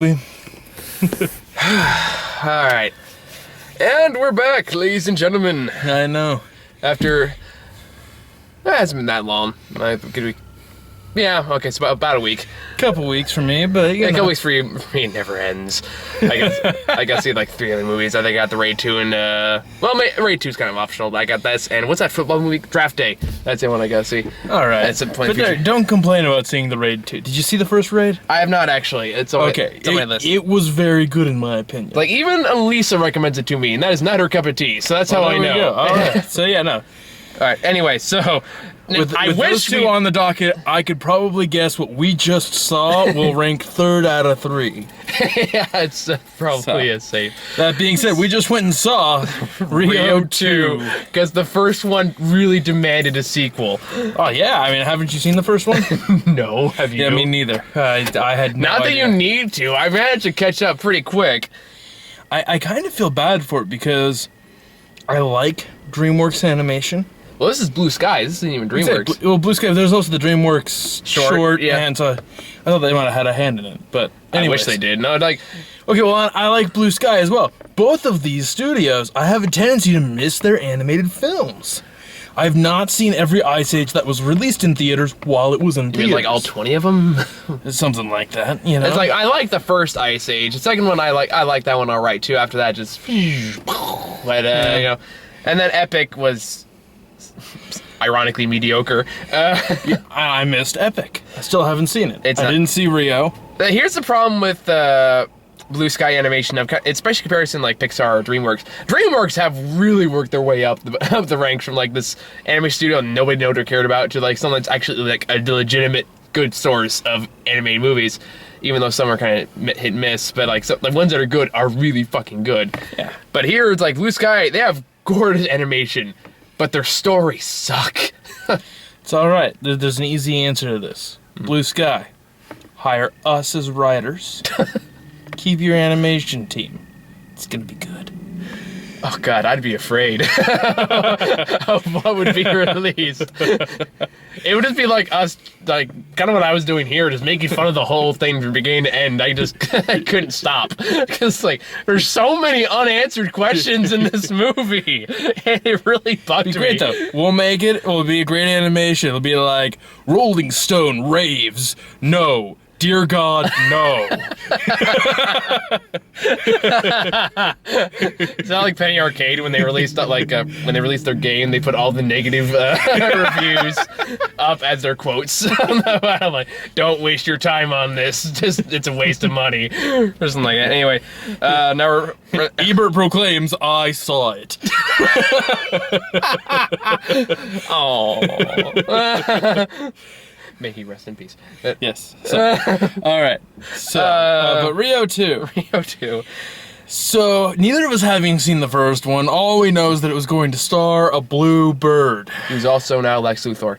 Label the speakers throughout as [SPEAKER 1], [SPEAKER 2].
[SPEAKER 1] All right, and we're back, ladies and gentlemen.
[SPEAKER 2] I know.
[SPEAKER 1] After it hasn't been that long. Yeah, okay, so about a week.
[SPEAKER 2] Couple weeks for me, but
[SPEAKER 1] A couple weeks for you. For me, it never ends. I got to see like 3 other movies. I think I got the Raid 2 and Raid 2 is kind of optional, but I got this. And what's that football movie? Draft Day. That's the one I got to see.
[SPEAKER 2] All right.
[SPEAKER 1] That's a point.
[SPEAKER 2] But don't complain about seeing the Raid 2. Did you see the first Raid?
[SPEAKER 1] I have not actually. It's on my list.
[SPEAKER 2] It was very good in my opinion.
[SPEAKER 1] Like even Elisa recommends it to me, and that is not her cup of tea. So that's how I know.
[SPEAKER 2] Go. All right. So yeah, no.
[SPEAKER 1] All right. Anyway, so.
[SPEAKER 2] With those two on the docket, I could probably guess what we just saw will rank 3rd out of 3.
[SPEAKER 1] Yeah, it's probably a safe.
[SPEAKER 2] That being said, we just went and saw Rio 2.
[SPEAKER 1] Because the first one really demanded a sequel.
[SPEAKER 2] Oh, yeah. I mean, haven't you seen the first one?
[SPEAKER 1] No, have you?
[SPEAKER 2] Yeah, me neither. I had no
[SPEAKER 1] Not that
[SPEAKER 2] idea.
[SPEAKER 1] you need to. I managed to catch up pretty quick.
[SPEAKER 2] I kind of feel bad for it because I like DreamWorks animation.
[SPEAKER 1] Well, this is Blue Sky. This isn't even DreamWorks.
[SPEAKER 2] Well, Blue Sky, there's also the DreamWorks short,
[SPEAKER 1] yeah.
[SPEAKER 2] and so I thought they might have had a hand in it, but anyways.
[SPEAKER 1] I wish they did. No, like...
[SPEAKER 2] Okay, well, I like Blue Sky as well. Both of these studios, I have a tendency to miss their animated films. I've not seen every Ice Age that was released in theaters while it was in theaters.
[SPEAKER 1] You mean like all 20 of them?
[SPEAKER 2] Something like that, you know?
[SPEAKER 1] It's like, I like the first Ice Age. The second one, I like that one all right, too. After that, just... But, you know... And then Epic was... ironically mediocre.
[SPEAKER 2] I missed Epic. I still haven't seen it. I didn't see Rio.
[SPEAKER 1] Here's the problem with Blue Sky animation, especially comparison like Pixar or DreamWorks. DreamWorks have really worked their way up the ranks from like this animation studio nobody known or cared about to like something that's actually like a legitimate good source of animated movies. Even though some are kind of hit and miss, but like the ones that are good are really fucking good. Yeah. But here it's like Blue Sky, they have gorgeous animation. But their stories suck.
[SPEAKER 2] It's all right. There's an easy answer to this. Blue Sky. Hire us as writers. Keep your animation team. It's going to be good.
[SPEAKER 1] Oh, God, I'd be afraid of what would be released. It would just be like us, like, kind of what I was doing here, just making fun of the whole thing from beginning to end. I couldn't stop. Because, like, there's so many unanswered questions in this movie. And it really bugged me.
[SPEAKER 2] It'll be great, though. We'll make it. It'll be a great animation. It'll be like, Rolling Stone raves. No. Dear God, no.
[SPEAKER 1] It's not like Penny Arcade when they released their game, they put all the negative reviews up as their quotes. I'm like, don't waste your time on this. It's a waste of money, or something like that. Anyway, now
[SPEAKER 2] Ebert proclaims, "I saw it."
[SPEAKER 1] Oh. May he rest in peace.
[SPEAKER 2] Yes. So, all right. So, but Rio 2.
[SPEAKER 1] Rio 2.
[SPEAKER 2] So, neither of us having seen the first one, all we know is that it was going to star a blue bird.
[SPEAKER 1] Who's also now Lex Luthor.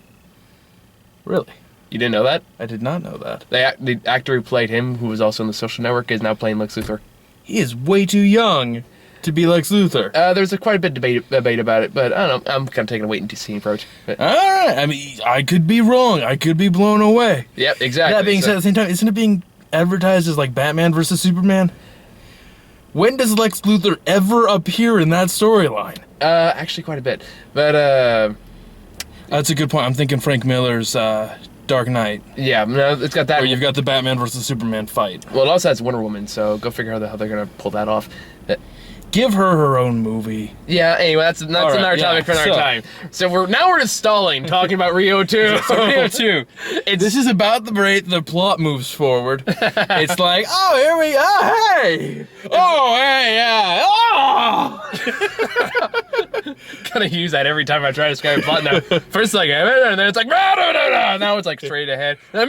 [SPEAKER 2] Really?
[SPEAKER 1] You didn't know that?
[SPEAKER 2] I did not know that.
[SPEAKER 1] The actor who played him, who was also in The Social Network, is now playing Lex Luthor.
[SPEAKER 2] He is way too young to be Lex Luthor.
[SPEAKER 1] There's quite a bit of debate about it, but I don't know. I'm kind of taking a wait-and-see approach. But.
[SPEAKER 2] All right. I mean, I could be wrong. I could be blown away.
[SPEAKER 1] Yep, exactly.
[SPEAKER 2] That being said, at the same time, isn't it being advertised as like Batman versus Superman? When does Lex Luthor ever appear in that storyline?
[SPEAKER 1] Actually quite a bit. But,
[SPEAKER 2] that's a good point. I'm thinking Frank Miller's, Dark Knight.
[SPEAKER 1] Yeah, no, it's got that.
[SPEAKER 2] Where you've got the Batman versus Superman fight.
[SPEAKER 1] Well, it also has Wonder Woman, so go figure out how they're going to pull that off.
[SPEAKER 2] Give her own movie.
[SPEAKER 1] Yeah, anyway, that's another topic for another time. So we're just stalling, talking about Rio 2.
[SPEAKER 2] Rio 2. This is about the plot moves forward. It's like, oh, here we are, hey! Oh, hey, yeah, oh!
[SPEAKER 1] Gonna use that every time I try to describe a plot now. First like, and then it's like, now it's like straight ahead. Then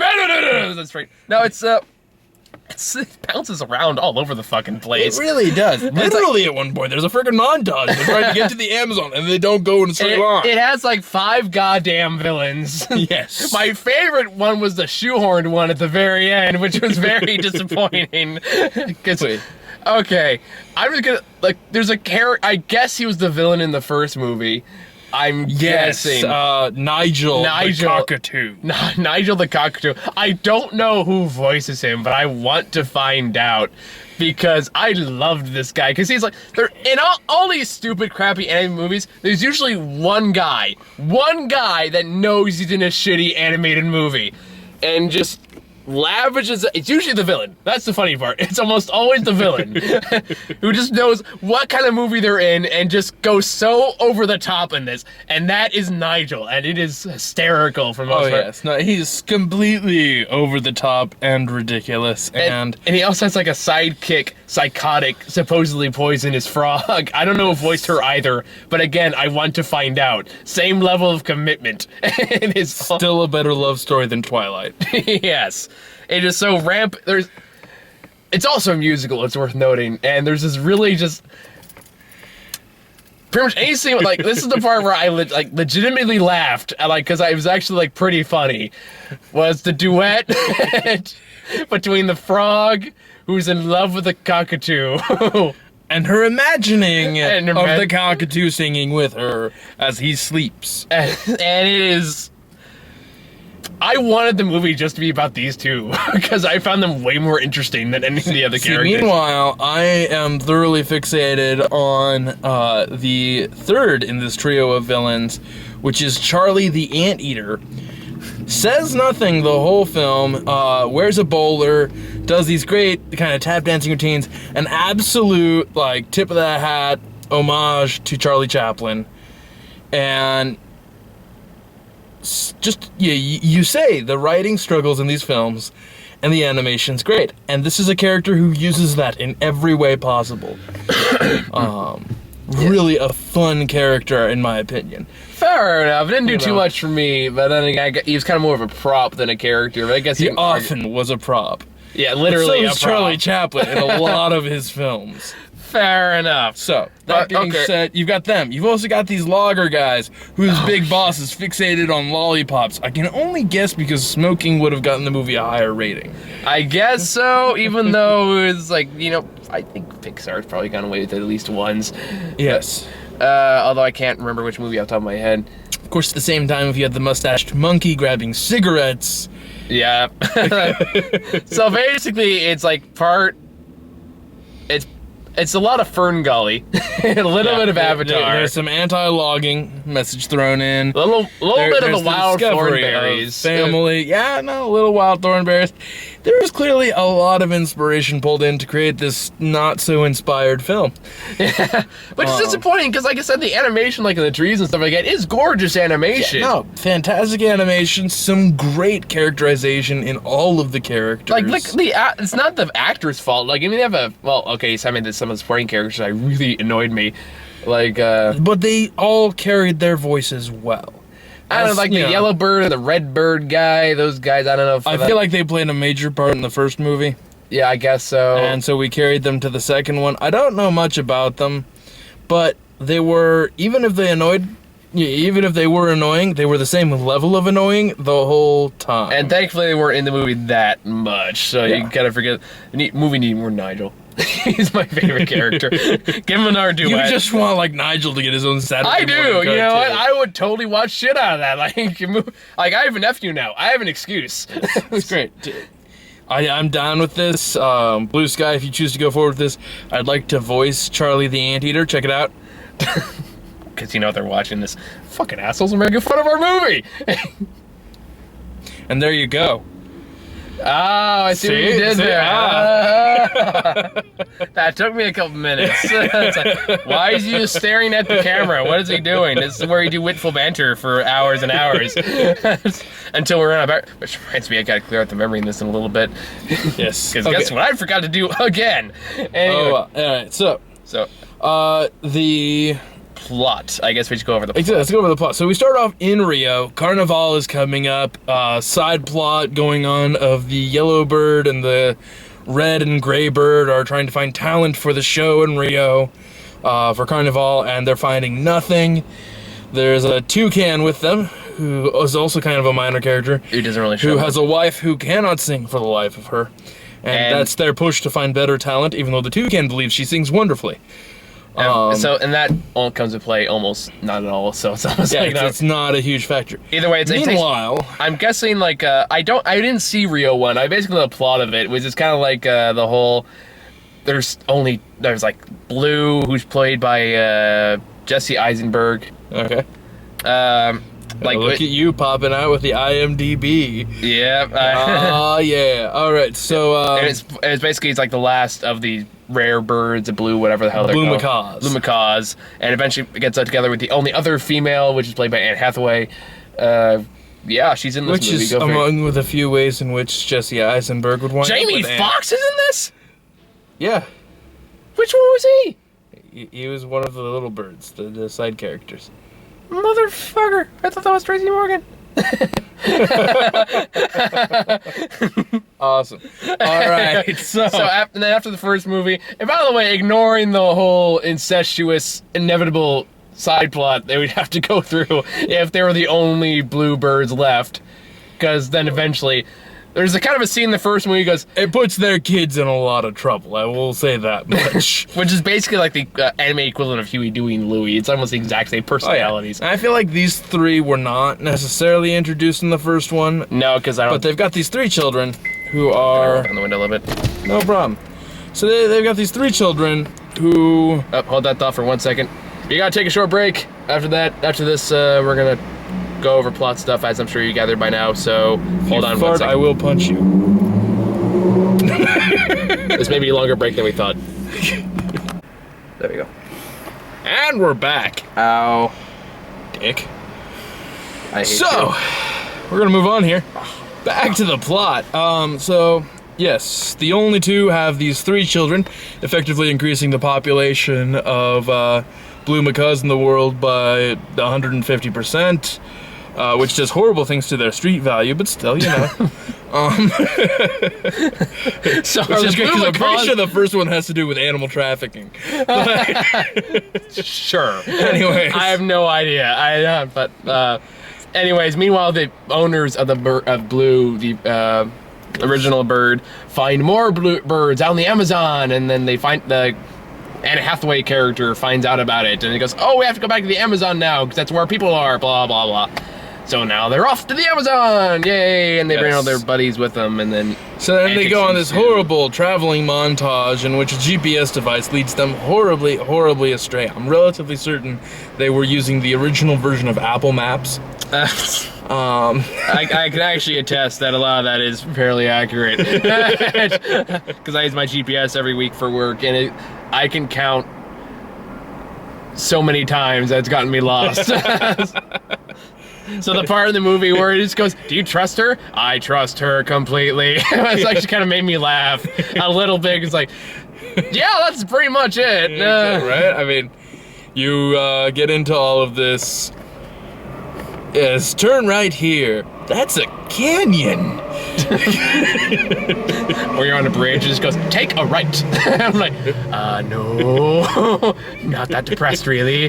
[SPEAKER 1] straight. No, it bounces around all over the fucking place.
[SPEAKER 2] It really does. Literally at one point, there's a freaking montage. They're trying to get to the Amazon, and they don't go in a straight line.
[SPEAKER 1] It has like 5 goddamn villains.
[SPEAKER 2] Yes.
[SPEAKER 1] My favorite one was the shoehorned one at the very end, which was very disappointing. Okay, I'm just gonna, like, there's a character, I guess he was the villain in the first movie, I'm
[SPEAKER 2] Yes,
[SPEAKER 1] guessing.
[SPEAKER 2] Nigel the
[SPEAKER 1] Nigel.
[SPEAKER 2] cockatoo.
[SPEAKER 1] Nigel the cockatoo. I don't know who voices him, but I want to find out because I loved this guy. Because he's like, in all these stupid, crappy anime movies, there's usually one guy that knows he's in a shitty animated movie, and just lavishes. It's usually the villain. That's the funny part. It's almost always the villain who just knows what kind of movie they're in and just goes so over the top in this. And that is Nigel, and it is hysterical for most part.
[SPEAKER 2] Yes, no, he's completely over the top and ridiculous, and
[SPEAKER 1] he also has like a sidekick, psychotic, supposedly poisonous frog. I don't know who voiced her either, but again, I want to find out. Same level of commitment. It is
[SPEAKER 2] still a better love story than Twilight.
[SPEAKER 1] Yes. It is so it's also a musical, it's worth noting, and there's this really just pretty much any scene, like, this is the part where I legitimately laughed, because it was actually pretty funny, was the duet between the frog who's in love with the cockatoo
[SPEAKER 2] and her imagining of the cockatoo singing with her as he sleeps.
[SPEAKER 1] And it is... I wanted the movie just to be about these two, because I found them way more interesting than any of the other characters.
[SPEAKER 2] Meanwhile, I am thoroughly fixated on the third in this trio of villains, which is Charlie the Anteater. Says nothing the whole film, wears a bowler, does these great kind of tap dancing routines, an absolute, tip of the hat homage to Charlie Chaplin. And just, you say the writing struggles in these films and the animation's great. And this is a character who uses that in every way possible. Really a fun character, in my opinion.
[SPEAKER 1] Fair enough. It didn't do too much for me, but then again, he was kind of more of a prop than a character. But I guess
[SPEAKER 2] he often was a prop.
[SPEAKER 1] Yeah, literally
[SPEAKER 2] so was Charlie Chaplin in a lot of his films.
[SPEAKER 1] Fair enough.
[SPEAKER 2] So, that being said, you've got them. You've also got these logger guys whose big boss is fixated on lollipops. I can only guess because smoking would have gotten the movie a higher rating.
[SPEAKER 1] I guess so, even though it's I think Pixar's probably gone away with at least ones.
[SPEAKER 2] Yes.
[SPEAKER 1] Although I can't remember which movie off the top of my head.
[SPEAKER 2] Of course, at the same time, if you had the mustached monkey grabbing cigarettes.
[SPEAKER 1] Yeah. So basically, it's it's a lot of Fern Gully, a little bit of Avatar.
[SPEAKER 2] There's some anti-logging message thrown in.
[SPEAKER 1] A little bit of the wild
[SPEAKER 2] thornberries. Family, a little wild thornberries. There was clearly a lot of inspiration pulled in to create this not-so-inspired film.
[SPEAKER 1] Yeah, which is disappointing, because like I said, the animation, in the trees and stuff like that, is gorgeous animation.
[SPEAKER 2] Yeah, no, fantastic animation, some great characterization in all of the characters.
[SPEAKER 1] It's not the actor's fault. They have some of the supporting characters that really annoyed me.
[SPEAKER 2] But they all carried their voices well.
[SPEAKER 1] I don't know, the yellow bird and the red bird guy, those guys, I don't know if
[SPEAKER 2] I feel like they played a major part in the first movie.
[SPEAKER 1] Yeah, I guess so.
[SPEAKER 2] And so we carried them to the second one. I don't know much about them, but they were, even if they were annoying, they were the same level of annoying the whole time.
[SPEAKER 1] And thankfully they weren't in the movie that much, so you gotta forget. The movie needed more Nigel. He's my favorite character. Give him another duet.
[SPEAKER 2] You just want Nigel to get his own Saturday
[SPEAKER 1] I do.
[SPEAKER 2] morning
[SPEAKER 1] You know what?
[SPEAKER 2] cartoon.
[SPEAKER 1] I would totally watch shit out of that. I have a nephew now. I have an excuse.
[SPEAKER 2] It's great. I'm down with this. Blue Sky, if you choose to go forward with this, I'd like to voice Charlie the Anteater. Check it out.
[SPEAKER 1] Because they're watching this. Fucking assholes are making fun of our movie.
[SPEAKER 2] And there you go.
[SPEAKER 1] Oh, I see what you did there. That took me a couple minutes. It's why is he just staring at the camera? What is he doing? This is where you do witful banter for hours and hours. Until we're on about. Which reminds me, I gotta clear out the memory in this in a little bit.
[SPEAKER 2] Yes.
[SPEAKER 1] Because guess what I forgot to do again? Anyway.
[SPEAKER 2] Alright, so the
[SPEAKER 1] plot. I guess we should go over the plot.
[SPEAKER 2] Let's go over the plot. So we start off in Rio. Carnival is coming up. Side plot going on of the yellow bird and the red and gray bird are trying to find talent for the show in Rio for Carnival, and they're finding nothing. There's a toucan with them, who is also kind of a minor character.
[SPEAKER 1] Who doesn't really show
[SPEAKER 2] Who
[SPEAKER 1] up.
[SPEAKER 2] has a wife who cannot sing for the life of her. And that's their push to find better talent, even though the toucan believes she sings wonderfully.
[SPEAKER 1] And that all comes into play almost not at all. So it's almost like
[SPEAKER 2] it's not a huge factor.
[SPEAKER 1] Either way,
[SPEAKER 2] Meanwhile,
[SPEAKER 1] I'm guessing like I didn't see Rio 1. I basically know the plot of it, which is kind of like the whole. There's like Blue, who's played by Jesse Eisenberg.
[SPEAKER 2] okay.
[SPEAKER 1] Like
[SPEAKER 2] Look at you popping out with the IMDb.
[SPEAKER 1] Yeah.
[SPEAKER 2] Yeah. All right. So
[SPEAKER 1] and it's basically like the last of the rare birds, the blue, whatever the hell they're
[SPEAKER 2] blue
[SPEAKER 1] called.
[SPEAKER 2] macaws.
[SPEAKER 1] Blue macaws, and eventually gets together with the only other female, which is played by Anne Hathaway. Yeah, she's in this
[SPEAKER 2] Which
[SPEAKER 1] movie.
[SPEAKER 2] is among with a few ways in which Jesse Eisenberg would want.
[SPEAKER 1] Jamie Foxx is in this.
[SPEAKER 2] Yeah.
[SPEAKER 1] Which one was he?
[SPEAKER 2] He was one of the little birds, the side characters.
[SPEAKER 1] Motherfucker! I thought that was Tracy Morgan.
[SPEAKER 2] Awesome. All right. So
[SPEAKER 1] After the first movie, and by the way, ignoring the whole incestuous, inevitable side plot they would have to go through if they were the only blue birds left, because then eventually. There's a kind of a scene in the first movie. He goes,
[SPEAKER 2] it puts their kids in a lot of trouble. I will say that much.
[SPEAKER 1] which is basically like the anime equivalent of Huey, Dewey, and Louie. It's almost the exact same personalities.
[SPEAKER 2] I feel like these three were not necessarily introduced in the first one.
[SPEAKER 1] No, because I don't.
[SPEAKER 2] But they've got these three children who are
[SPEAKER 1] on the window a little bit.
[SPEAKER 2] no problem. So they've got these three children who.
[SPEAKER 1] Oh, hold that thought for 1 second. You gotta take a short break. After this, we're gonna go over plot stuff, as I'm sure you gathered by now. So hold on 1 second.
[SPEAKER 2] I will punch you.
[SPEAKER 1] This may be a longer break than we thought. There we go.
[SPEAKER 2] And we're back.
[SPEAKER 1] Ow.
[SPEAKER 2] Dick.
[SPEAKER 1] I hate
[SPEAKER 2] So, we're gonna move on here. Back to the plot. So, yes, the only two have these three children, effectively increasing the population of blue macaws in the world by 150%. Which does horrible things to their street value, but still, you know.
[SPEAKER 1] So
[SPEAKER 2] I'm pretty sure the first one has to do with animal trafficking.
[SPEAKER 1] Sure.
[SPEAKER 2] Anyways.
[SPEAKER 1] I have no idea. Anyways, meanwhile, the owners of Blue, the original bird, find more blue birds out in the Amazon, and then they find the Anne Hathaway character finds out about it, and he goes, "Oh, we have to go back to the Amazon now because that's where people are." Blah blah blah. So now they're off to the Amazon, yay! And they bring all their buddies with them, and then
[SPEAKER 2] they go on this horrible traveling montage in which a GPS device leads them horribly, horribly astray. I'm relatively certain they were using the original version of Apple Maps.
[SPEAKER 1] I can actually attest that a lot of that is fairly accurate, because I use my GPS every week for work, and I can count so many times that it's gotten me lost. So the part in the movie where he just goes, "Do you trust her?" "I trust her completely." It's actually kind of made me laugh a little bit. It's like, yeah, that's pretty much it.
[SPEAKER 2] Right? I mean, you get into all of this. Yes, turn right here. That's a canyon.
[SPEAKER 1] Or you're on a bridge, it just goes, "Take a right." I'm like, no, not that depressed, really.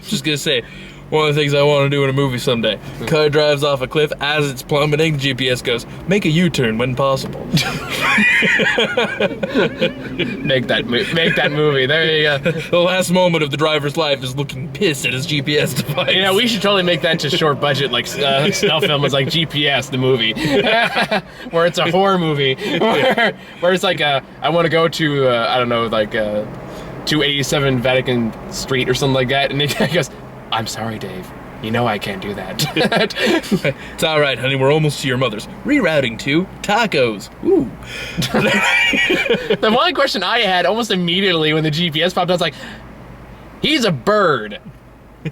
[SPEAKER 2] Just gonna say, one of the things I want to do in a movie someday. Car drives off a cliff as it's plummeting. GPS goes, "Make a U-turn when possible."
[SPEAKER 1] Make that movie. There you go.
[SPEAKER 2] The last moment of the driver's life is looking pissed at his GPS device.
[SPEAKER 1] You know, we should totally make that to short budget, like snuff film. It's like GPS, the movie, where it's a horror movie, where it's like I want to go to I don't know, like 287 Vatican Street or something like that, and he goes, "I'm sorry, Dave. You know I can't do that."
[SPEAKER 2] It's all right, honey. We're almost to your mother's. Rerouting to tacos. Ooh.
[SPEAKER 1] The one question I had almost immediately when the GPS popped up, I was like, he's a bird.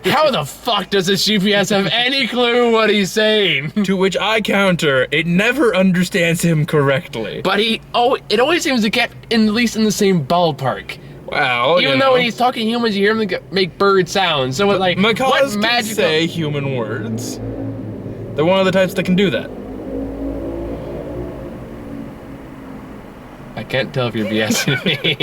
[SPEAKER 1] How the fuck does this GPS have any clue what he's saying?
[SPEAKER 2] To which I counter, it never understands him correctly.
[SPEAKER 1] But it always seems to get at least in the same ballpark.
[SPEAKER 2] Well,
[SPEAKER 1] even though when he's talking to humans, you hear him make bird sounds. So like,
[SPEAKER 2] macaws can say human words. They're one of the types that can do that.
[SPEAKER 1] I can't tell if you're BSing me.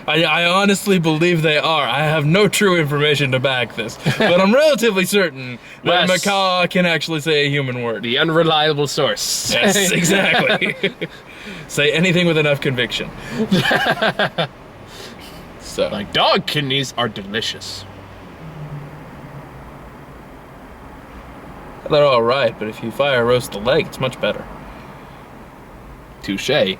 [SPEAKER 2] I honestly believe they are. I have no true information to back this, but I'm relatively certain that a macaw can actually say a human word.
[SPEAKER 1] The unreliable source.
[SPEAKER 2] Yes, exactly. Say anything with enough conviction. So
[SPEAKER 1] Like, dog kidneys are delicious.
[SPEAKER 2] they're all right, but if you fire roast the leg, it's much better.
[SPEAKER 1] Touche. Okay.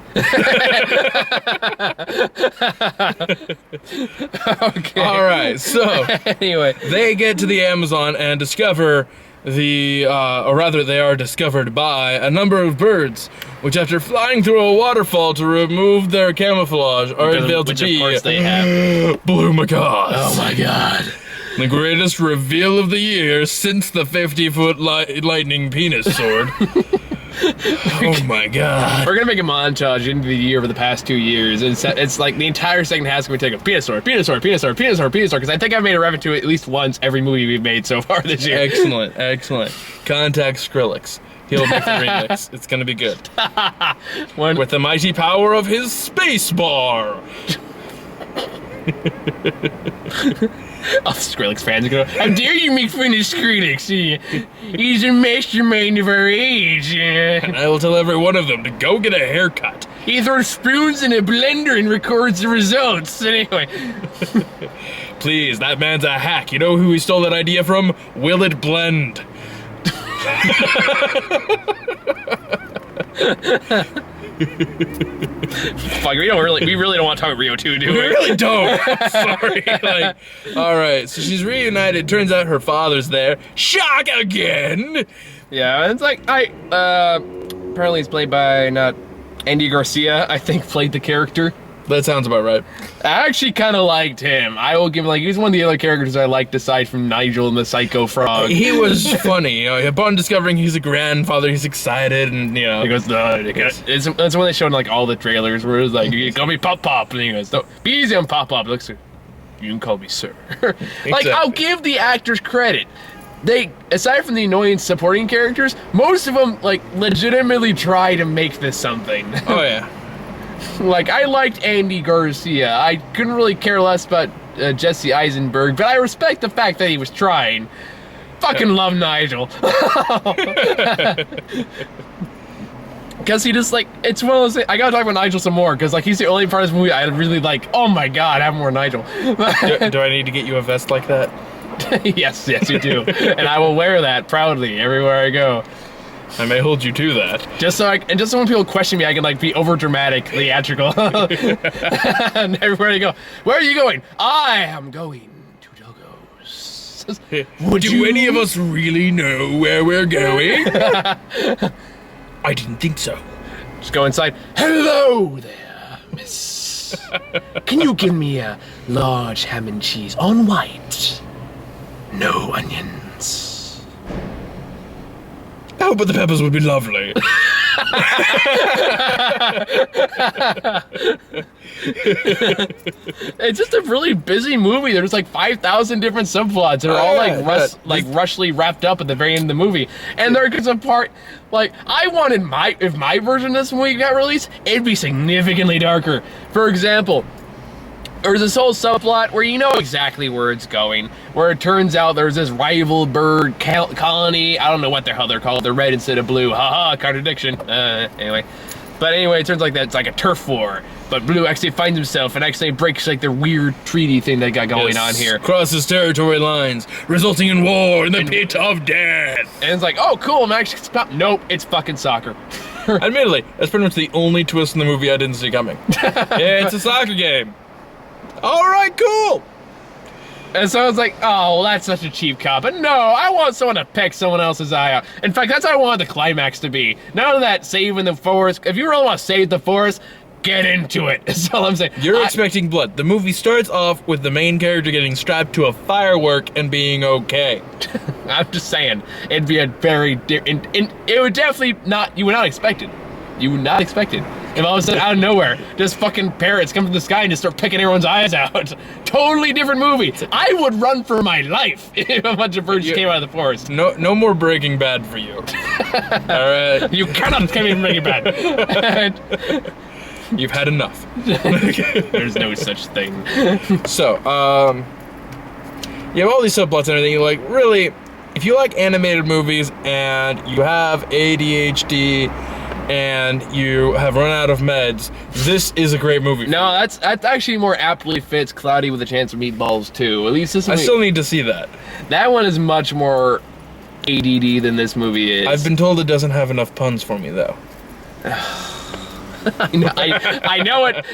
[SPEAKER 2] All right, so
[SPEAKER 1] Anyway.
[SPEAKER 2] they get to the Amazon and discover or rather, they are discovered by a number of birds, which, after flying through a waterfall to remove their camouflage, are revealed to
[SPEAKER 1] Which,
[SPEAKER 2] be
[SPEAKER 1] of course, they have.
[SPEAKER 2] blue macaws.
[SPEAKER 1] Oh my god.
[SPEAKER 2] The greatest reveal of the year since the 50-foot lightning penis sword. Oh my god.
[SPEAKER 1] We're gonna make a montage into the year over the past 2 years, and it's like the entire second half is gonna take a penis sword, because I think I've made a reference to it at least once every movie we've made so far this year.
[SPEAKER 2] Excellent, excellent. Contact Skrillex. He'll make the remix. It's gonna be good. With the mighty power of his space bar.
[SPEAKER 1] Oh, Skrillex fans are going, how dare you make fun of Skrillex? He's a mastermind of our age.
[SPEAKER 2] And I will tell every one of them to go get a haircut.
[SPEAKER 1] He throws spoons in a blender and records the results. Anyway.
[SPEAKER 2] Please, that man's a hack. You know who he stole that idea from? Will It Blend?
[SPEAKER 1] Fuck, we really don't want to talk about Rio 2, do we?
[SPEAKER 2] We really don't. Sorry. All right, so she's reunited. Turns out her father's there. Shock again.
[SPEAKER 1] Yeah, it's like, apparently it's played by, not Andy Garcia, I think, played the character.
[SPEAKER 2] That sounds about right.
[SPEAKER 1] I actually kind of liked him. I will give him, he's one of the other characters I liked aside from Nigel and the Psycho Frog.
[SPEAKER 2] He was funny. Upon discovering he's a grandfather, he's excited, and,
[SPEAKER 1] He goes, that's when they showed all the trailers where it was like, you call me Pop Pop, and he goes, be easy on Pop Pop. Looks like, you can call me sir.
[SPEAKER 2] Exactly.
[SPEAKER 1] I'll give the actors credit. They, aside from the annoying supporting characters, most of them, legitimately try to make this something.
[SPEAKER 2] Oh, yeah.
[SPEAKER 1] I liked Andy Garcia. I couldn't really care less about Jesse Eisenberg, but I respect the fact that he was trying. Fucking love Nigel. Because he just, it's one of those things, I gotta talk about Nigel some more, because, he's the only part of this movie I really like. Oh my god, have more Nigel.
[SPEAKER 2] Do I need to get you a vest like that?
[SPEAKER 1] Yes, you do. And I will wear that proudly everywhere I go.
[SPEAKER 2] I may hold you to that.
[SPEAKER 1] Just so when people question me, I can be over dramatic, theatrical. And everywhere I go, where are you going? I am going to Dogos.
[SPEAKER 2] Do any of us really know where we're going? I didn't think so.
[SPEAKER 1] Just go inside. Hello there, miss. Can you give me a large ham and cheese on white? No onions.
[SPEAKER 2] Oh, but the peppers would be lovely.
[SPEAKER 1] It's just a really busy movie. There's 5,000 different subplots that are all rushly wrapped up at the very end of the movie. And there comes a part, I wanted if my version of this movie got released, it'd be significantly darker. For example, there's this whole subplot where you know exactly where it's going, where it turns out there's this rival bird colony. I don't know what the hell they're called. They're red instead of blue. Haha, contradiction. Anyway. But anyway, it turns like that it's like a turf war. But Blue actually finds himself and actually breaks their weird treaty thing they got going on here.
[SPEAKER 2] Crosses territory lines, resulting in war in the pit of death.
[SPEAKER 1] And it's like, oh, cool, I'm actually stop. Nope, it's fucking soccer.
[SPEAKER 2] Admittedly, that's pretty much the only twist in the movie I didn't see coming. Yeah, it's a soccer game. All right, cool.
[SPEAKER 1] And so I was like, oh, well, that's such a cheap cop. But no, I want someone to peck someone else's eye out. In fact, that's how I wanted the climax to be. None of that saving the forest. If you really want to save the forest, get into it. That's all I'm saying.
[SPEAKER 2] You're expecting blood. The movie starts off with the main character getting strapped to a firework and being okay.
[SPEAKER 1] I'm just saying, it'd be a very different. It would definitely not. You would not expect it. You would not expect it. If all of a sudden, out of nowhere, just fucking parrots come from the sky and just start picking everyone's eyes out. Totally different movie. I would run for my life if a bunch of birds came out of the forest.
[SPEAKER 2] No more Breaking Bad for you. All right.
[SPEAKER 1] You cannot come in Breaking Bad.
[SPEAKER 2] You've had enough.
[SPEAKER 1] There's no such thing.
[SPEAKER 2] So, you have all these subplots and everything. Like, really, if you like animated movies and you have ADHD and you have run out of meds, this is a great movie.
[SPEAKER 1] No, that's actually more aptly fits Cloudy with a Chance of Meatballs too. At least this
[SPEAKER 2] I
[SPEAKER 1] one,
[SPEAKER 2] still need to see that.
[SPEAKER 1] that one is much more ADD than this movie is.
[SPEAKER 2] I've been told it doesn't have enough puns for me, though.
[SPEAKER 1] I know it.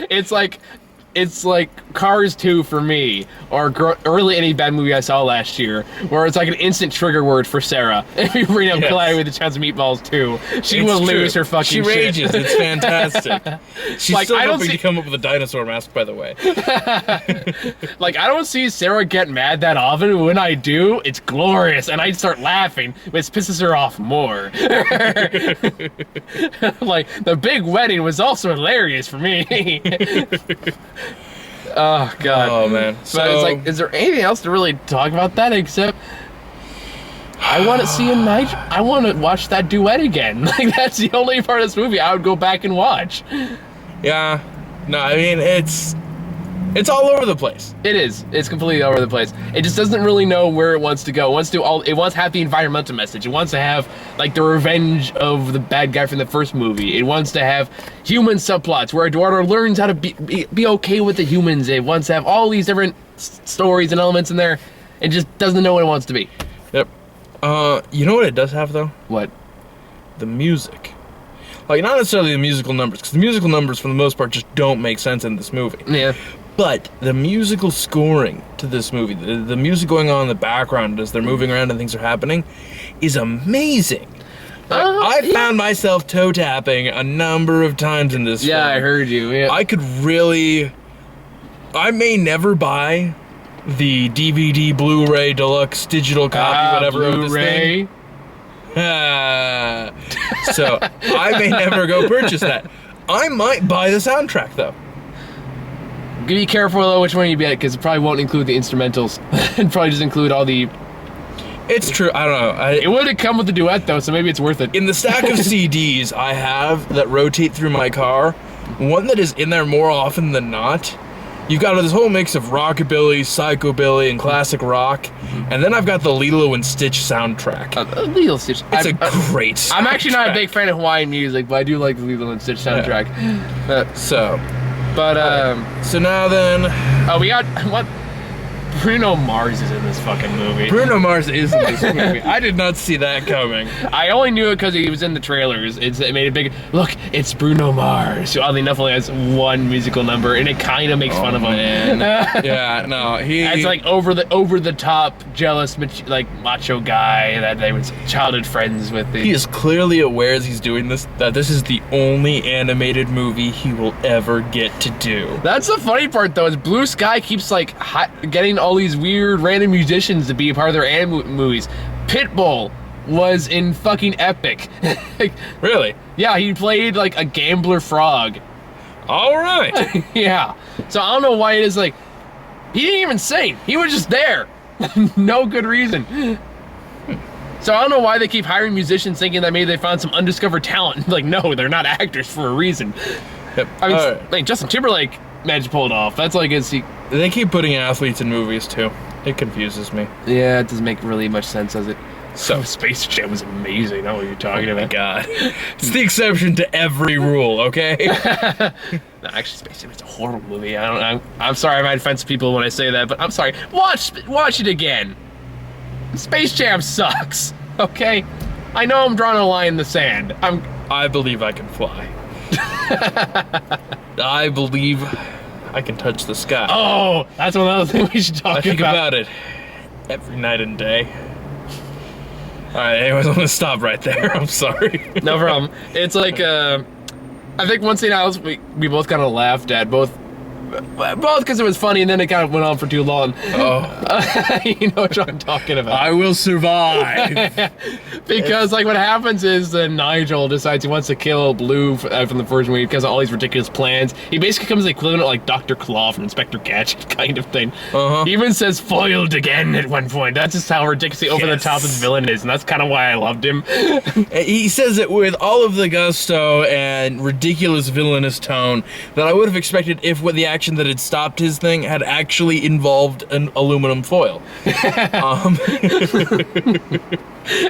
[SPEAKER 1] It's like Cars 2 for me, or really any bad movie I saw last year, where it's like an instant trigger word for Sarah. If you bring up Cloudy with a Chance of Meatballs 2, she will lose her fucking shit.
[SPEAKER 2] She rages. It's fantastic. She's
[SPEAKER 1] Like,
[SPEAKER 2] still
[SPEAKER 1] I don't
[SPEAKER 2] hoping
[SPEAKER 1] see-
[SPEAKER 2] to come up with a dinosaur mask, by the way.
[SPEAKER 1] Like, I don't see Sarah get mad that often, but when I do, it's glorious, and I start laughing, which pisses her off more. Like, the big wedding was also hilarious for me. Oh, God.
[SPEAKER 2] Oh, man.
[SPEAKER 1] But it's like, is there anything else to really talk about that except I want to see a night. I want to watch that duet again. Like, that's the only part of this movie I would go back and watch.
[SPEAKER 2] Yeah. No, I mean, it's all over the place.
[SPEAKER 1] It is. It's completely all over the place. It just doesn't really know where it wants to go. It wants to have the environmental message. It wants to have like the revenge of the bad guy from the first movie. It wants to have human subplots where Eduardo learns how to be okay with the humans. It wants to have all these different stories and elements in there. It just doesn't know what it wants to be.
[SPEAKER 2] Yep. You know what it does have, though?
[SPEAKER 1] What?
[SPEAKER 2] The music. Like, not necessarily the musical numbers, because the musical numbers, for the most part, just don't make sense in this movie.
[SPEAKER 1] Yeah.
[SPEAKER 2] But the musical scoring to this movie, the music going on in the background as they're moving around and things are happening, is amazing. I found myself toe tapping a number of times in this film.
[SPEAKER 1] Yeah, I heard you. Yeah.
[SPEAKER 2] I may never buy the DVD, Blu-ray, deluxe, digital copy, whatever of this thing. So I may never go purchase that. I might buy the soundtrack, though.
[SPEAKER 1] Be careful though which one you get, because it probably won't include the instrumentals. It'd probably just include all the...
[SPEAKER 2] It's true, I don't know.
[SPEAKER 1] It wouldn't come with the duet though, so maybe it's worth it.
[SPEAKER 2] In the stack of CDs I have that rotate through my car, one that is in there more often than not, you've got this whole mix of rockabilly, psychobilly, and classic rock, and then I've got the Lilo and Stitch soundtrack.
[SPEAKER 1] Lilo and Stitch.
[SPEAKER 2] It's a great soundtrack.
[SPEAKER 1] I'm actually not a big fan of Hawaiian music, but I do like the Lilo and Stitch soundtrack.
[SPEAKER 2] So now then...
[SPEAKER 1] Oh, we got... What? Bruno Mars is in this fucking movie.
[SPEAKER 2] Bruno Mars is in this movie. I did not see that coming.
[SPEAKER 1] I only knew it because he was in the trailers. It made a big... Look, it's Bruno Mars, who oddly enough only has one musical number, and it kind of makes fun of him.
[SPEAKER 2] Yeah, no,
[SPEAKER 1] It's like over the top, jealous, macho guy that they were childhood friends with.
[SPEAKER 2] He is clearly aware as he's doing this that this is the only animated movie he will ever get to do.
[SPEAKER 1] That's the funny part, though, is Blue Sky keeps like getting all these weird random musicians to be a part of their anime movies. Pitbull was in fucking Epic.
[SPEAKER 2] Really?
[SPEAKER 1] Yeah, he played like a gambler frog.
[SPEAKER 2] All right.
[SPEAKER 1] Yeah. So I don't know why it is like he didn't even sing. He was just there. No good reason. So I don't know why they keep hiring musicians thinking that maybe they found some undiscovered talent. Like, no, they're not actors for a reason.
[SPEAKER 2] Yep.
[SPEAKER 1] I mean, like Justin Timberlake managed to pull it off. That's like
[SPEAKER 2] They keep putting athletes in movies too. It confuses me.
[SPEAKER 1] Yeah, it doesn't make really much sense, does it?
[SPEAKER 2] So
[SPEAKER 1] Space Jam was amazing. I know what you're talking about.
[SPEAKER 2] God, it's the exception to every rule. Okay.
[SPEAKER 1] No, actually, Space Jam is a horrible movie. I'm sorry, I might offend some people when I say that, but I'm sorry. Watch it again. Space Jam sucks. Okay. I know I'm drawing a line in the sand.
[SPEAKER 2] I believe I can fly. I believe I can touch the sky.
[SPEAKER 1] Oh, that's one other thing we should talk about.
[SPEAKER 2] I think about it every night and day. All right, anyways, I'm gonna stop right there. I'm sorry.
[SPEAKER 1] No problem. It's like, I think one scene we both kind of laughed at, both because it was funny, and then it kind of went on for too long.
[SPEAKER 2] Oh.
[SPEAKER 1] You know what I'm talking about.
[SPEAKER 2] I will survive.
[SPEAKER 1] Because, like, what happens is that Nigel decides he wants to kill Blue from the first movie because of all these ridiculous plans. He basically becomes the equivalent of, like, Dr. Claw from Inspector Gadget kind of thing. He even says foiled again at one point. That's just how ridiculously over the top his villain is, and that's kind of why I loved him.
[SPEAKER 2] He says it with all of the gusto and ridiculous villainous tone that I would have expected if what the actor action that had stopped his thing had actually involved an aluminum foil.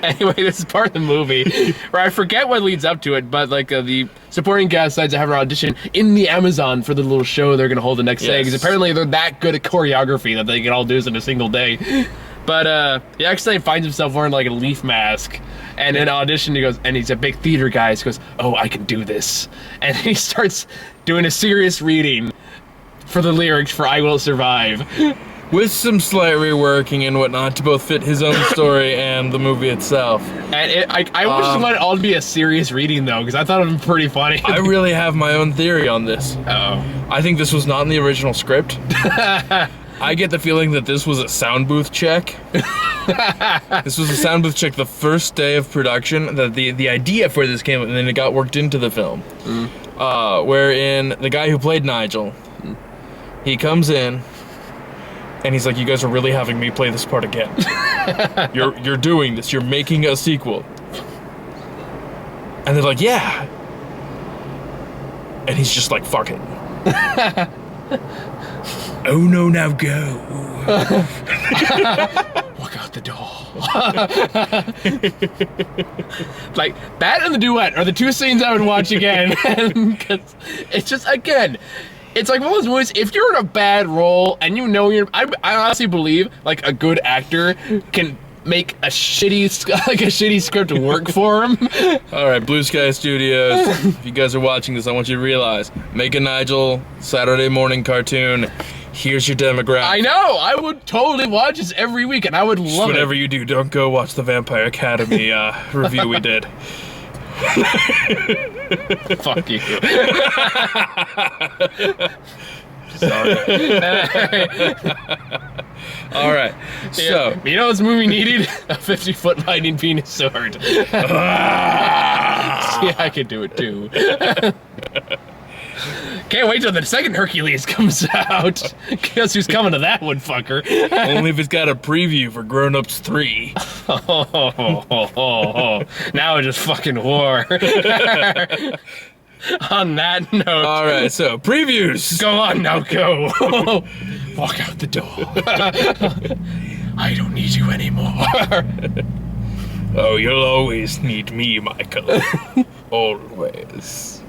[SPEAKER 1] Anyway, this is part of the movie where I forget what leads up to it, but like the supporting cast decides to have an audition in the Amazon for the little show they're going to hold the next day, because apparently they're that good at choreography that they can all do this in a single day. But he actually finds himself wearing like a leaf mask, and in audition he goes, and he's a big theater guy, so he goes, oh, I can do this. And he starts doing a serious reading for the lyrics for I Will Survive.
[SPEAKER 2] With some slight reworking and whatnot to both fit his own story and the movie itself.
[SPEAKER 1] And I wish you wanted it all to be a serious reading, though, because I thought it would be pretty funny.
[SPEAKER 2] I really have my own theory on this.
[SPEAKER 1] Uh-oh.
[SPEAKER 2] I think this was not in the original script. I get the feeling that this was a sound booth check. This was a sound booth check the first day of production. That the idea for this came, and then it got worked into the film. Wherein the guy who played Nigel, he comes in, and he's like, you guys are really having me play this part again. You're doing this. You're making a sequel. And they're like, yeah. And he's just like, fuck it. Oh no, now go.
[SPEAKER 1] Walk out the door. Like, that and the duet are the two scenes I would watch again. Because it's just, again, it's like one of those movies, if you're in a bad role and you know I honestly believe like a good actor can make a shitty script work for him.
[SPEAKER 2] All right, Blue Sky Studios, if you guys are watching this, I want you to realize, make a Nigel Saturday morning cartoon. Here's your demographic.
[SPEAKER 1] I know, I would totally watch this every week, and I would love it.
[SPEAKER 2] Whatever you do, don't go watch the Vampire Academy review we did.
[SPEAKER 1] Fuck you. Sorry.
[SPEAKER 2] All right, so
[SPEAKER 1] you know this movie needed? A 50-foot lightning penis sword. Yeah, I could do it too. Can't wait till the second Hercules comes out. Guess who's coming to that one, fucker?
[SPEAKER 2] Only if it's got a preview for Grown Ups 3.
[SPEAKER 1] Now it's just fucking war. On that note.
[SPEAKER 2] All right, so previews.
[SPEAKER 1] Go on now, go. Walk out the door. I don't need you anymore.
[SPEAKER 2] Oh, you'll always need me, Michael. Always.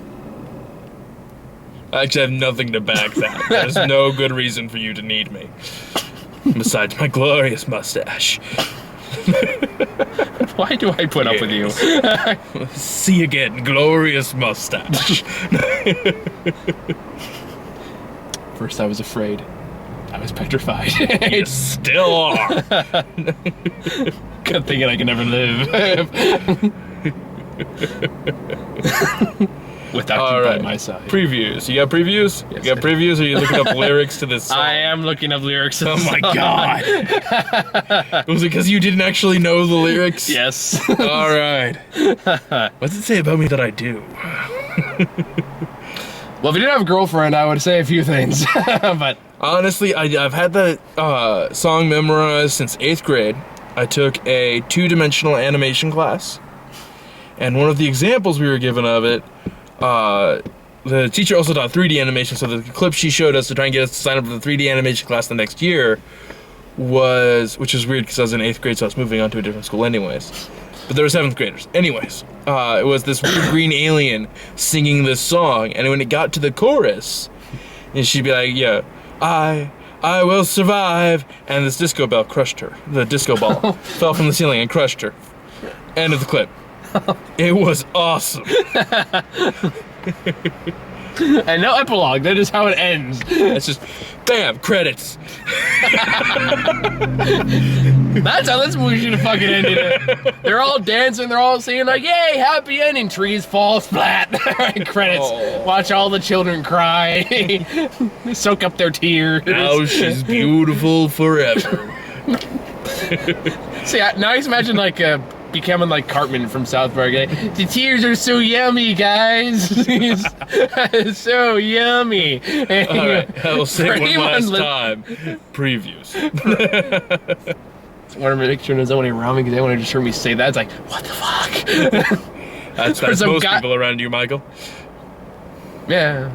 [SPEAKER 2] I actually have nothing to back that. There's no good reason for you to need me. Besides my glorious mustache.
[SPEAKER 1] Why do I put up with you?
[SPEAKER 2] See again, glorious mustache.
[SPEAKER 1] First I was afraid. I was petrified.
[SPEAKER 2] You still are.
[SPEAKER 1] Good thinking I can never live. Without you by my side.
[SPEAKER 2] Previews. You got previews?
[SPEAKER 1] Yes,
[SPEAKER 2] you got previews, or are you looking up lyrics to this song?
[SPEAKER 1] I am looking up lyrics.
[SPEAKER 2] Oh my god. Was it because you didn't actually know the lyrics?
[SPEAKER 1] Yes.
[SPEAKER 2] Alright. What's it say about me that I do?
[SPEAKER 1] Well, if you didn't have a girlfriend, I would say a few things. But
[SPEAKER 2] honestly, I've had that song memorized since 8th grade. I took a 2-dimensional animation class. And one of the examples we were given of it, the teacher also taught 3D animation, so the clip she showed us to try and get us to sign up for the 3D animation class the next year was, which is weird because I was in 8th grade, so I was moving on to a different school anyways. But there were 7th graders. Anyways, it was this weird green alien singing this song, and when it got to the chorus, and she'd be like, yeah, I will survive, and this disco ball crushed her. The disco ball fell from the ceiling and crushed her. End of the clip. It was awesome.
[SPEAKER 1] And no epilogue, that is how it ends.
[SPEAKER 2] It's just, bam, credits.
[SPEAKER 1] That's how this movie should have fucking ended. They're all dancing, they're all singing like, yay, happy ending. Trees fall flat. Credits. Oh. Watch all the children cry. Soak up their tears.
[SPEAKER 2] Now she's beautiful forever.
[SPEAKER 1] See, now I just imagine like becoming like Cartman from South Park. Like, the tears are so yummy, guys. It's so yummy. And,
[SPEAKER 2] all right, I'll say it one last time. Previews.
[SPEAKER 1] I want to make sure there's no one around me because they want to just hear me say that. It's like, what the fuck?
[SPEAKER 2] That's most people around you, Michael.
[SPEAKER 1] Yeah.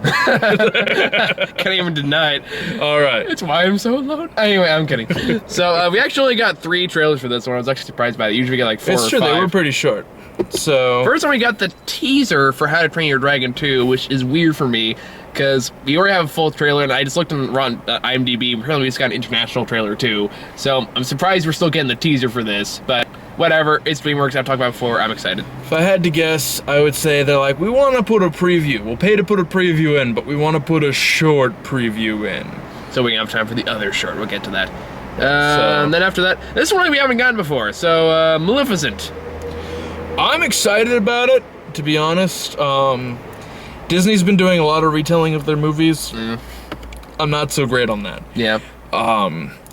[SPEAKER 1] Can't even deny it.
[SPEAKER 2] All right.
[SPEAKER 1] It's why I'm so alone. Anyway, I'm kidding. So we actually only got 3 trailers for this one. I was actually surprised by it. Usually we get like 4 or 5.
[SPEAKER 2] It's true, they were pretty short. So
[SPEAKER 1] first one, we got the teaser for How to Train Your Dragon 2, which is weird for me because we already have a full trailer, and I just looked on IMDb. Apparently, we just got an international trailer too. So I'm surprised we're still getting the teaser for this, but whatever. It's DreamWorks. I've talked about it before. I'm excited.
[SPEAKER 2] if I had to guess, I would say they're like, we want to put a preview. We'll pay to put a preview in, but we want to put a short preview in.
[SPEAKER 1] So we have time for the other short. We'll get to that. And then after that, this one we haven't gotten before. So Maleficent.
[SPEAKER 2] I'm excited about it, to be honest. Disney's been doing a lot of retelling of their movies. I'm not so great on that.
[SPEAKER 1] Yeah.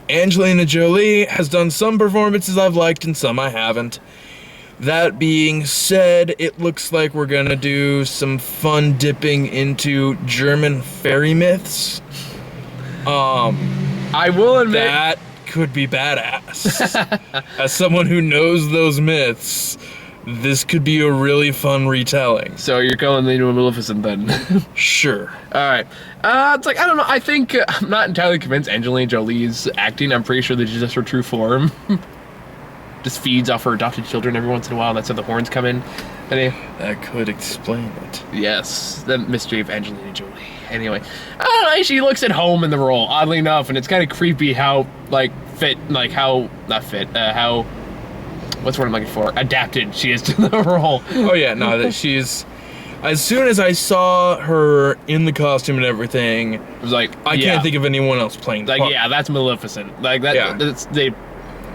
[SPEAKER 2] Angelina Jolie has done some performances I've liked and some I haven't. That being said, it looks like we're gonna do some fun dipping into German fairy myths.
[SPEAKER 1] I will admit
[SPEAKER 2] That could be badass. As someone who knows those myths, this could be a really fun retelling.
[SPEAKER 1] So you're going into a Maleficent then?
[SPEAKER 2] Sure.
[SPEAKER 1] All right. It's like, I don't know. I think I'm not entirely convinced Angelina Jolie's acting. I'm pretty sure that she's just her true form. Just feeds off her adopted children every once in a while. That's how the horns come in. Anyway,
[SPEAKER 2] That could explain it.
[SPEAKER 1] yes, the mystery of Angelina Jolie. Anyway, I don't know. She looks at home in the role, oddly enough, and it's kind of creepy how how what's the word I'm looking for? Adapted she is to the role.
[SPEAKER 2] Oh yeah, no, that she's. As soon as I saw her in the costume and everything,
[SPEAKER 1] It was like,
[SPEAKER 2] I can't think of anyone else playing the
[SPEAKER 1] Like,
[SPEAKER 2] part.
[SPEAKER 1] yeah, that's Maleficent. Like that.
[SPEAKER 2] Yeah.
[SPEAKER 1] That's the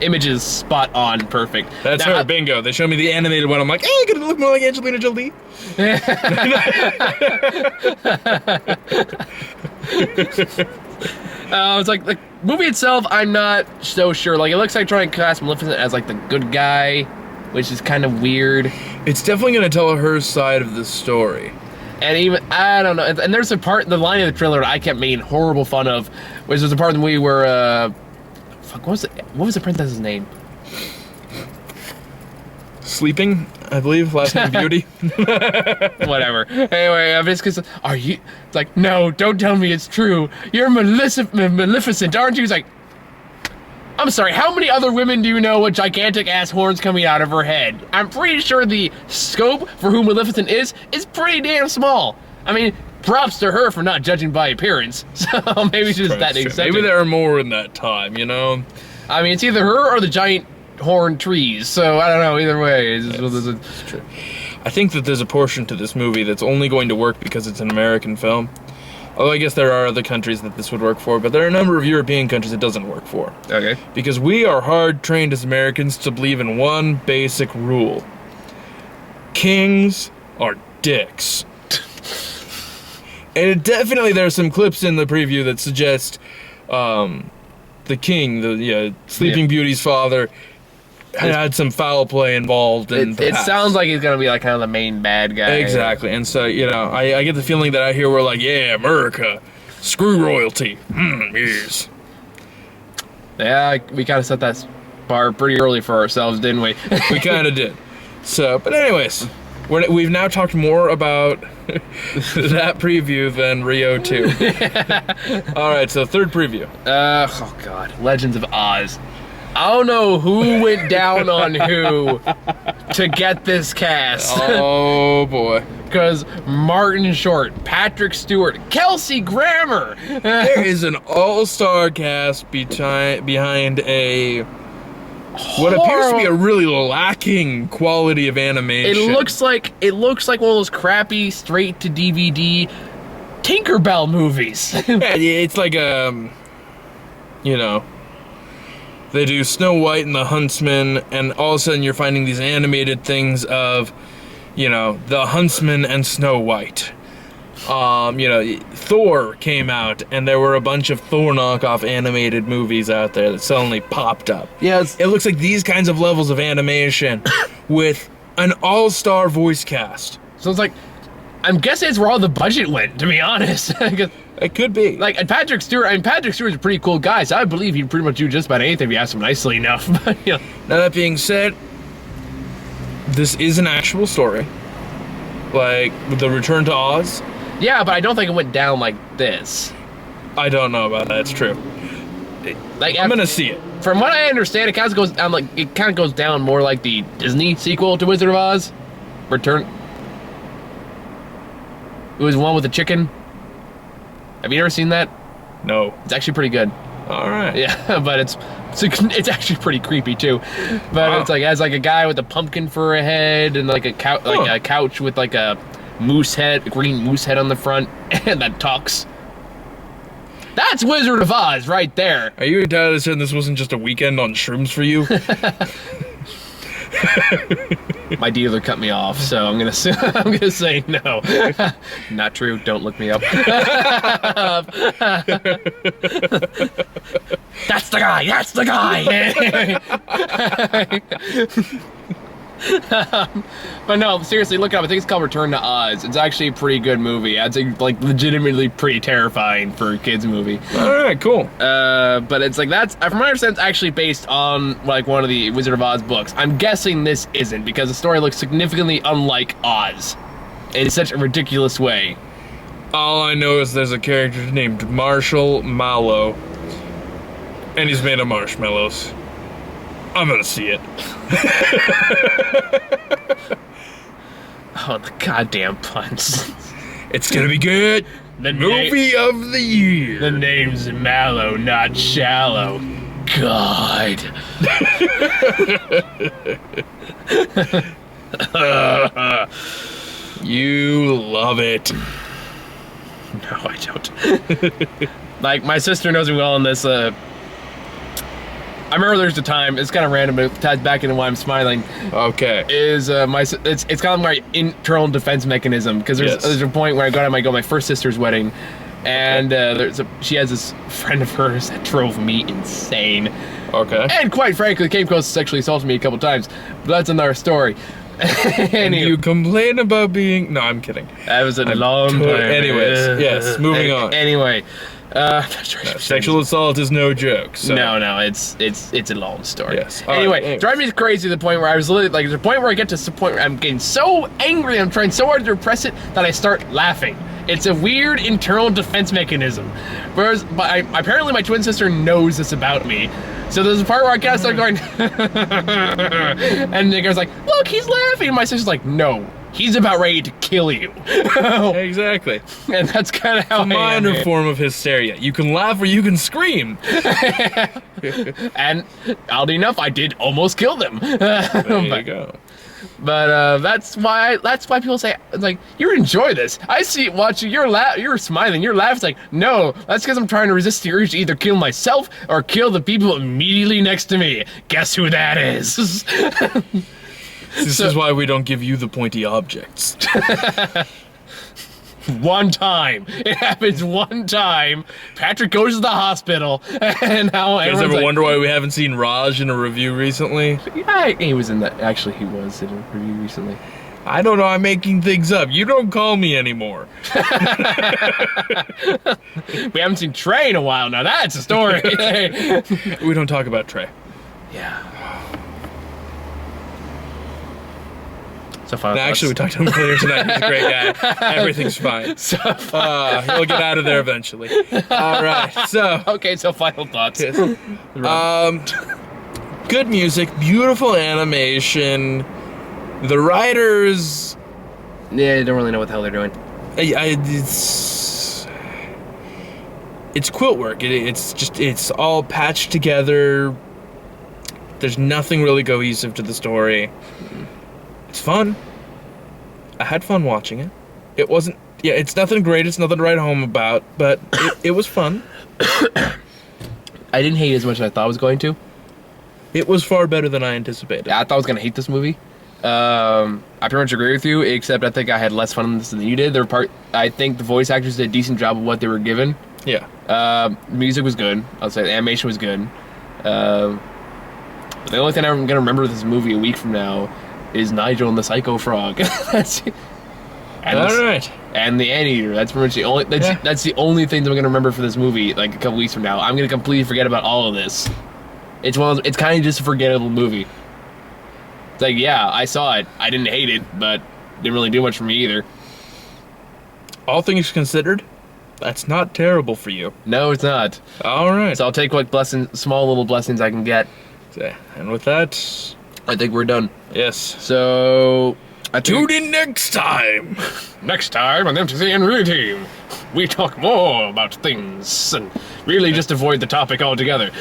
[SPEAKER 1] image is spot on, perfect.
[SPEAKER 2] That's
[SPEAKER 1] Now,
[SPEAKER 2] her, bingo. They show me the animated one. I'm like, hey, could it look more like Angelina Jolie?
[SPEAKER 1] It's like the movie itself, I'm not so sure. Like, it looks like trying to cast Maleficent as like the good guy, which is kind of weird.
[SPEAKER 2] It's definitely going to tell her side of the story.
[SPEAKER 1] And even, I don't know. And there's a part, the line of the trailer I kept making horrible fun of, which was a part of the movie where, fuck, what was the princess's name?
[SPEAKER 2] Sleeping, I believe, last name Beauty.
[SPEAKER 1] Whatever. Anyway, I'm just because, are you, it's like, no, don't tell me it's true. You're Maleficent, aren't you? He's like, I'm sorry, how many other women do you know with gigantic ass horns coming out of her head? I'm pretty sure the scope for who Maleficent is pretty damn small. I mean, props to her for not judging by appearance. So maybe she's that eccentric.
[SPEAKER 2] Maybe there are more in that time, you know?
[SPEAKER 1] I mean, it's either her or the giant horn trees. So I don't know, either way.
[SPEAKER 2] It's true. I think that there's a portion to this movie that's only going to work because it's an American film. Although I guess there are other countries that this would work for, but there are a number of European countries it doesn't work for.
[SPEAKER 1] Okay.
[SPEAKER 2] Because we are hard trained as Americans to believe in one basic rule. Kings are dicks. And definitely there are some clips in the preview that suggest the king, Sleeping Beauty's father, had some foul play involved in the
[SPEAKER 1] It
[SPEAKER 2] past.
[SPEAKER 1] sounds like he's gonna be like kind of the main bad guy.
[SPEAKER 2] Exactly, and so, I get the feeling that out here we're like, yeah, America, screw royalty. Yes.
[SPEAKER 1] Yeah, we kind of set that bar pretty early for ourselves, didn't we?
[SPEAKER 2] We kind of did. So, but anyways, we've now talked more about that preview than Rio 2. All right, so third preview.
[SPEAKER 1] Oh God, Legends of Oz. I don't know who went down on who to get this cast.
[SPEAKER 2] Oh boy.
[SPEAKER 1] Because Martin Short, Patrick Stewart, Kelsey Grammer.
[SPEAKER 2] There is an all-star cast behind a what appears to be a really lacking quality of animation.
[SPEAKER 1] It looks like one of those crappy straight to DVD Tinkerbell movies.
[SPEAKER 2] Yeah, it's like they do Snow White and the Huntsman, and all of a sudden you're finding these animated things of, the Huntsman and Snow White. Thor came out, and there were a bunch of Thor knockoff animated movies out there that suddenly popped up.
[SPEAKER 1] Yes.
[SPEAKER 2] It looks like these kinds of levels of animation with an all-star voice cast.
[SPEAKER 1] So it's like, I'm guessing it's where all the budget went, to be honest.
[SPEAKER 2] It could be.
[SPEAKER 1] And Patrick Stewart's a pretty cool guy, so I believe he'd pretty much do just about anything if you ask him nicely enough. But,
[SPEAKER 2] Now that being said, this is an actual story. Like, with the Return to Oz.
[SPEAKER 1] Yeah, but I don't think it went down like this.
[SPEAKER 2] I don't know about that. It's true.
[SPEAKER 1] Like
[SPEAKER 2] I'm gonna see it.
[SPEAKER 1] From what I understand, it kind of goes down more like the Disney sequel to Wizard of Oz, Return. It was one with the chicken. Have you ever seen that?
[SPEAKER 2] No.
[SPEAKER 1] It's actually pretty good.
[SPEAKER 2] All right.
[SPEAKER 1] Yeah, but it's actually pretty creepy too. But
[SPEAKER 2] Wow.
[SPEAKER 1] it's like, it has like a guy with a pumpkin for a head and like a couch with like a green moose head on the front, and that talks. That's Wizard of Oz right there.
[SPEAKER 2] Are you entirely certain this wasn't just a weekend on shrooms for you?
[SPEAKER 1] My dealer cut me off, so I'm gonna say no. Not true. Don't look me up. That's the guy. That's the guy. But no, seriously, look it up. I think it's called Return to Oz. It's actually a pretty good movie. I'd say like legitimately pretty terrifying for a kids movie.
[SPEAKER 2] All right, cool.
[SPEAKER 1] But it's like that's from my understanding, it's actually based on like one of the Wizard of Oz books. I'm guessing this isn't because the story looks significantly unlike Oz in such a ridiculous way.
[SPEAKER 2] All I know is there's a character named Marshall Mallow, and he's made of marshmallows. I'm gonna see it.
[SPEAKER 1] Oh, the goddamn puns.
[SPEAKER 2] It's gonna be good.
[SPEAKER 1] The
[SPEAKER 2] Movie of the year.
[SPEAKER 1] The name's Mallow, not Shallow. God.
[SPEAKER 2] You love it.
[SPEAKER 1] No, I don't. Like, my sister knows me well in this, I remember there's a time, it's kind of random, but it ties back into why I'm smiling.
[SPEAKER 2] Okay.
[SPEAKER 1] It's kind of my internal defense mechanism, because there's a point where I go to my first sister's wedding, and she has this friend of hers that drove me insane.
[SPEAKER 2] Okay.
[SPEAKER 1] And quite frankly, came close to sexually assaulting me a couple times, but that's another story.
[SPEAKER 2] And you complain about being... No, I'm kidding.
[SPEAKER 1] That was a long time.
[SPEAKER 2] Anyways, yes, moving on.
[SPEAKER 1] Anyway.
[SPEAKER 2] Sexual assault is no joke. So.
[SPEAKER 1] No, it's a long story.
[SPEAKER 2] Yes.
[SPEAKER 1] Anyway, drive me crazy to the point where I was literally like, there's a point where I get to the point where I'm getting so angry, I'm trying so hard to repress it that I start laughing. It's a weird internal defense mechanism. Whereas, apparently my twin sister knows this about me. So there's a part where I kind of start going, and the guy's like, look, he's laughing. And my sister's like, no. He's about ready to kill you.
[SPEAKER 2] Exactly.
[SPEAKER 1] And that's kind of how
[SPEAKER 2] a minor form of hysteria. You can laugh or you can scream.
[SPEAKER 1] And oddly enough, I did almost kill them.
[SPEAKER 2] There you go.
[SPEAKER 1] But that's why people say, like, you enjoy this. I see it watching. You're smiling. You're laughing. It's like, no, that's because I'm trying to resist the urge to either kill myself or kill the people immediately next to me. Guess who that is?
[SPEAKER 2] This is why we don't give you the pointy objects.
[SPEAKER 1] One time. It happens one time. Patrick goes to the hospital, and now
[SPEAKER 2] You guys ever wonder why we haven't seen Raj in a review recently?
[SPEAKER 1] Yeah, he was in that. Actually, he was in a review recently.
[SPEAKER 2] I don't know. I'm making things up. You don't call me anymore.
[SPEAKER 1] We haven't seen Trey in a while now. That's a story.
[SPEAKER 2] We don't talk about Trey.
[SPEAKER 1] Yeah. So far,
[SPEAKER 2] Actually, we talked to him earlier tonight. He's a great guy. Everything's fine. He'll get out of there eventually. All right. So.
[SPEAKER 1] Okay. So final thoughts.
[SPEAKER 2] Yes. Good music, beautiful animation. The writers.
[SPEAKER 1] Yeah, they don't really know what the hell they're doing.
[SPEAKER 2] It's quilt work. It's all patched together. There's nothing really cohesive to the story. It's fun. I had fun watching it. It wasn't... Yeah, it's nothing great. It's nothing to write home about, but it was fun.
[SPEAKER 1] I didn't hate it as much as I thought I was going to.
[SPEAKER 2] It was far better than I anticipated.
[SPEAKER 1] Yeah, I thought I was going to hate this movie. I pretty much agree with you, except I think I had less fun with this than you did. I think the voice actors did a decent job of what they were given.
[SPEAKER 2] Yeah.
[SPEAKER 1] The music was good. I'll say the animation was good. The only thing I'm going to remember this movie a week from now is Nigel and the Psycho Frog. That's it.
[SPEAKER 2] Alright.
[SPEAKER 1] And the Anteater. That's pretty much the only. That's the only things I'm gonna remember for this movie. Like a couple weeks from now, I'm gonna completely forget about all of this. It's it's kind of just a forgettable movie. It's like, yeah, I saw it. I didn't hate it, but didn't really do much for me either.
[SPEAKER 2] all things considered, that's not terrible for you.
[SPEAKER 1] No, it's not.
[SPEAKER 2] All right.
[SPEAKER 1] So I'll take what small little blessings I can get.
[SPEAKER 2] And with that,
[SPEAKER 1] I think we're done.
[SPEAKER 2] yes.
[SPEAKER 1] So
[SPEAKER 2] Tune in next time.
[SPEAKER 1] next time on MTCN Real Team, we talk more about things and really just avoid the topic altogether.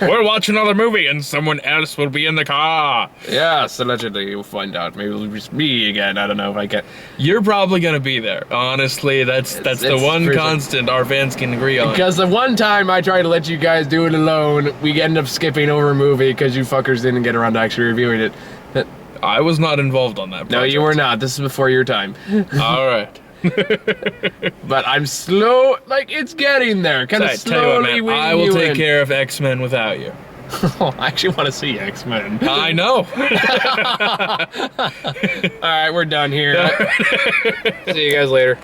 [SPEAKER 2] We're watching another movie and someone else will be in the car.
[SPEAKER 1] Yes, allegedly, you'll find out. Maybe it'll be just me again. I don't know if I can.
[SPEAKER 2] You're probably gonna be there. Honestly, that's the
[SPEAKER 1] it's
[SPEAKER 2] one
[SPEAKER 1] pretty-
[SPEAKER 2] constant our fans can agree on.
[SPEAKER 1] Because the one time I tried to let you guys do it alone, we end up skipping over a movie because you fuckers didn't get around to actually reviewing it.
[SPEAKER 2] I was not involved on that project.
[SPEAKER 1] No, you were not. This is before your time.
[SPEAKER 2] All right.
[SPEAKER 1] But I'm slow, like it's getting there. Kind of
[SPEAKER 2] So, tell you what,
[SPEAKER 1] slowly
[SPEAKER 2] man,
[SPEAKER 1] weaning
[SPEAKER 2] I will
[SPEAKER 1] you
[SPEAKER 2] take
[SPEAKER 1] in.
[SPEAKER 2] care of X-Men without you.
[SPEAKER 1] Oh, I actually want to see X-Men.
[SPEAKER 2] I know.
[SPEAKER 1] All right, we're done here. See you guys later.